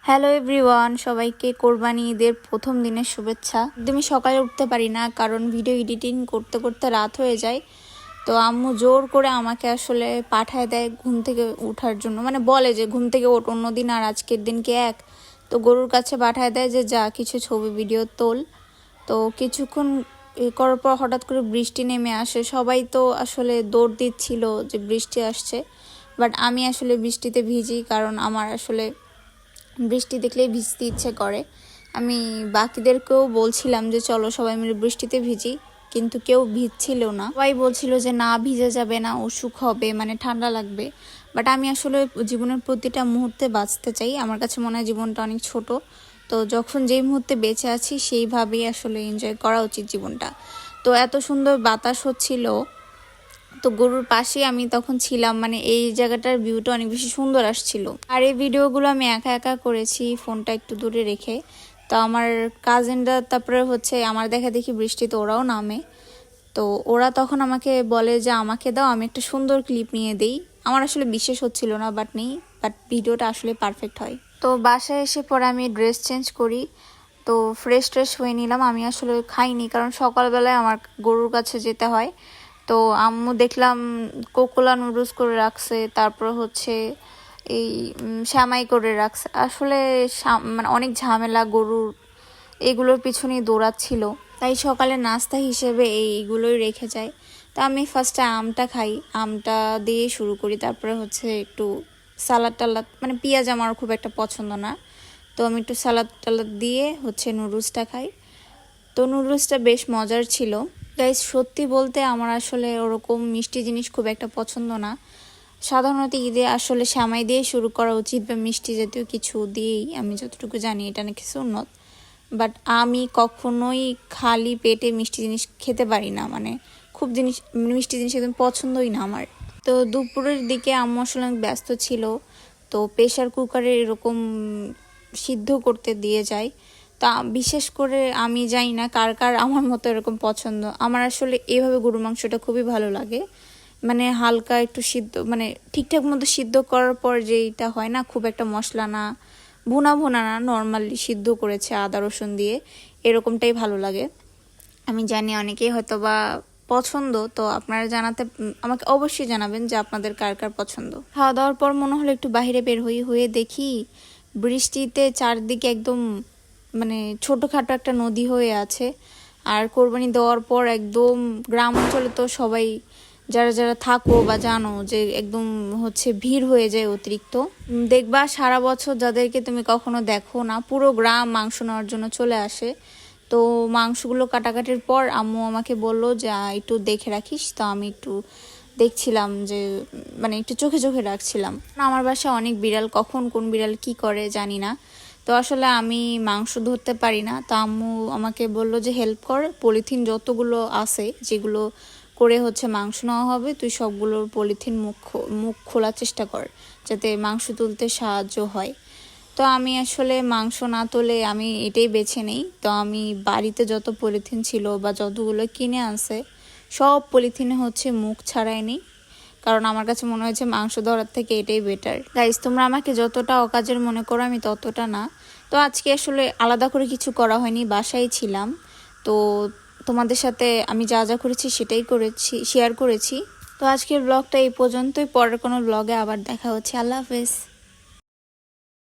Hello everyone, সবাইকে কোরবানি ঈদের প্রথম দিনের শুভেচ্ছা। একদমই সকালে উঠতে পারি না, কারণ ভিডিও এডিটিং করতে করতে রাত হয়ে যায়। তো আম্মু জোর করে আমাকে আসলে পাঠায় দেয় ঘুম থেকে ওঠার জন্য, মানে বলে যে ঘুম থেকে ওঠ, অন্যদিন আর আজকের দিনকে এক। তো গরুর কাছে পাঠায় দেয় যে যা কিছু ছবি ভিডিও তোল। তো কিছুক্ষণ করার পর হঠাৎ করে বৃষ্টি নেমে আসে। সবাই তো আসলে দৌড় দিচ্ছিল যে বৃষ্টি আসছে, বাট আমি আসলে বৃষ্টিতে ভিজি, কারণ আমার আসলে বৃষ্টি দেখলেই ভিজতে ইচ্ছে করে। আমি বাকিদেরকেও বলছিলাম যে চলো সবাই মিলে বৃষ্টিতে ভিজি, কিন্তু কেউ ভিজছিল না। সবাই বলছিল যে না, ভিজে যাবে না, অসুখ হবে, মানে ঠান্ডা লাগবে। বাট আমি আসলে জীবনের প্রতিটা মুহূর্তে বাঁচতে চাই। আমার কাছে মনে হয় জীবনটা অনেক ছোট, তো যখন যেই মুহূর্তে বেঁচে আছি সেইভাবেই আসলে এনজয় করা উচিত জীবনটা। তো এত সুন্দর বাতাস হচ্ছিল, তো গরুর পাশে আমি তখন ছিলাম, মানে এই জায়গাটার ভিউটা অনেক বেশি সুন্দর আসছিল। আর এই ভিডিওগুলো আমি একা একা করেছি, ফোনটা একটু দূরে রেখে। তো আমার কাজিনরা তারপরে হচ্ছে আমার দেখা দেখি বৃষ্টিতে ওরাও নামে। তো ওরা তখন আমাকে বলে যে আমাকে দাও, আমি একটা সুন্দর ক্লিপ নিয়ে দেই। আমার আসলে বিশেষ হচ্ছিল না, বাট ভিডিওটা আসলে পারফেক্ট হয়। তো বাসায় এসে পরে আমি ড্রেস চেঞ্জ করি, তো ফ্রেশ ট্রেশ হয়ে নিলাম। আমি আসলে খাইনি, কারণ সকালবেলায় আমার গরুর কাছে যেতে হয়। তো আম্মু দেখলাম কোকোলা নুডলস করে রাখছে, তারপর হচ্ছে এই শ্যামাই করে রাখছে। আসলে মানে অনেক ঝামেলা, গরুর এগুলোর পিছনেই দৌড়াচ্ছিল, তাই সকালে নাস্তা হিসেবে এইগুলোই রেখে যায়। তো আমি ফার্স্টে আমটা খাই, আমটা দিয়ে শুরু করি, তারপরে হচ্ছে একটু সালাদ টালাদ, মানে পেঁয়াজ আমার খুব একটা পছন্দ না, তো আমি একটু সালাদ টালাদ দিয়ে হচ্ছে নুডলসটা খাই। তো নুডলসটা বেশ মজার ছিল। গাইস, সত্যি বলতে আমার আসলে ওরকম মিষ্টি জিনিস খুব একটা পছন্দ না। সাধারণত ঈদে আসলে সেমাই দিয়ে শুরু করা উচিত, বা মিষ্টি জাতীয় কিছু দিয়েই, আমি যতটুকু জানি এটা নাকি সুন্নত। বাট আমি কখনোই খালি পেটে মিষ্টি জিনিস খেতে পারি না, মানে মিষ্টি জিনিস একদম পছন্দই না আমার। তো দুপুরের দিকে আম্মু আসলে অনেক ব্যস্ত ছিল, তো প্রেশার কুকারে এরকম সিদ্ধ করতে দিয়ে যায়। তা বিশেষ করে আমি জানি না কার কার আমার মতো এরকম পছন্দ। আমার আসলে এভাবে গরু মাংসটা খুবই ভালো লাগে, মানে হালকা একটু সিদ্ধ, মানে ঠিকঠাক মতো সিদ্ধ করার পর যেটা হয় না, খুব একটা মশলা না, ভুনা ভুনা না, নর্মালি সিদ্ধ করেছে আদা রসুন দিয়ে, এরকমটাই ভালো লাগে। আমি জানি অনেকেই হয়তো বা পছন্দ, তো আপনারা আমাকে অবশ্যই জানাবেন যে আপনাদের কার কার পছন্দ। খাওয়া দাওয়ার পর মনে হলো একটু বাইরে বের হয়ে দেখি বৃষ্টিতে চারদিকে একদম মানে ছোটোখাটো একটা নদী হয়ে আছে। আর কোরবানি দেওয়ার পর একদম গ্রাম অঞ্চলে তো সবাই যারা যারা থাকো বা জানো যে একদম হচ্ছে ভিড় হয়ে যায় অতিরিক্ত। দেখবা সারা বছর যাদেরকে তুমি কখনো দেখো না, পুরো গ্রাম মাংস নেওয়ার জন্য চলে আসে। তো মাংসগুলো কাটাকাটির পর আম্মু আমাকে বললো যে একটু দেখে রাখিস। তো আমি একটু দেখছিলাম যে, মানে একটু চোখে চোখে রাখছিলাম। আমার বাসায় অনেক বিড়াল, কখন কোন বিড়াল কি করে জানি না। তো আসলে আমি মাংস ধরতে পারি না, তো আম্মু আমাকে বললো যে হেল্প কর, পলিথিন যতগুলো আছে যেগুলো করে হচ্ছে মাংস নেওয়া হবে, তুই সবগুলোর পলিথিন মুখ খোলার চেষ্টা কর, যাতে মাংস তুলতে সাহায্য হয়। তো আমি আসলে মাংস না তুলে আমি এটাই বেছে নেই। তো আমি বাড়িতে যত পলিথিন ছিল বা যতগুলো কিনে আনছে, সব পলিথিনে হচ্ছে মুখ ছাড়াই নিই, কারণ আমার কাছে মনে হয়েছে মাংস ধরার থেকে এটাই বেটার। গাইস, তোমরা আমাকে যতটা অকাজের মনে করো, আমি ততটা না। তো আজকে আসলে আলাদা করে কিছু করা হয়নি, বাসায় ছিলাম। তো তোমাদের সাথে আমি যা যা করেছি সেটাই শেয়ার করেছি। তো আজকের ব্লগটা এই পর্যন্তই, পরের কোনো ব্লগে আবার দেখা হচ্ছে। আল্লাহ হাফেজ।